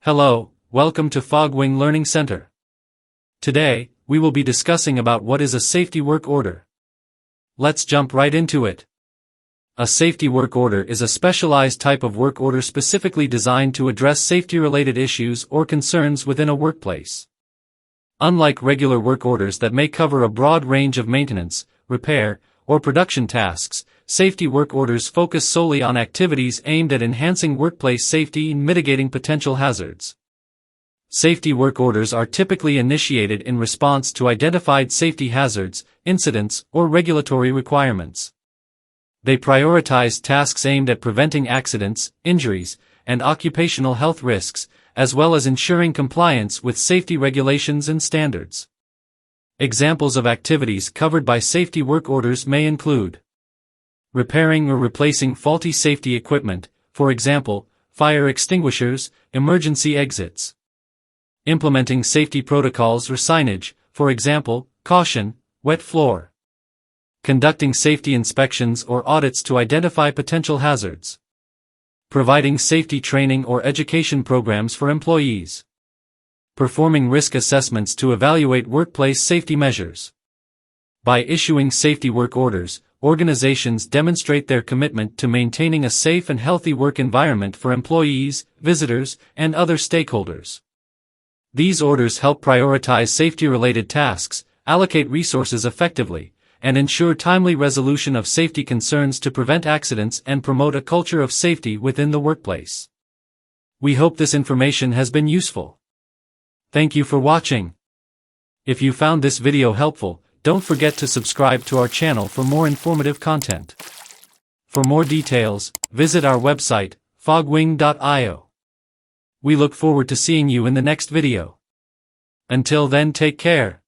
Hello, welcome to Fogwing Learning Center. Today, we will be discussing about what is a safety work order. Let's jump right into it. A safety work order is a specialized type of work order specifically designed to address safety-related issues or concerns within a workplace. Unlike regular work orders that may cover a broad range of maintenance, repair, or production tasks, safety work orders focus solely on activities aimed at enhancing workplace safety and mitigating potential hazards. Safety work orders are typically initiated in response to identified safety hazards, incidents, or regulatory requirements. They prioritize tasks aimed at preventing accidents, injuries, and occupational health risks, as well as ensuring compliance with safety regulations and standards. Examples of activities covered by safety work orders may include repairing or replacing faulty safety equipment, for example, fire extinguishers, emergency exits. Implementing safety protocols or signage, for example, caution, wet floor. Conducting safety inspections or audits to identify potential hazards. Providing safety training or education programs for employees. Performing risk assessments to evaluate workplace safety measures. By issuing safety work orders, organizations demonstrate their commitment to maintaining a safe and healthy work environment for employees, visitors, and other stakeholders. These orders help prioritize safety-related tasks, allocate resources effectively, and ensure timely resolution of safety concerns to prevent accidents and promote a culture of safety within the workplace. We hope this information has been useful. Thank you for watching. If you found this video helpful, don't forget to subscribe to our channel for more informative content. For more details, visit our website, fogwing.io. We look forward to seeing you in the next video. Until then, take care.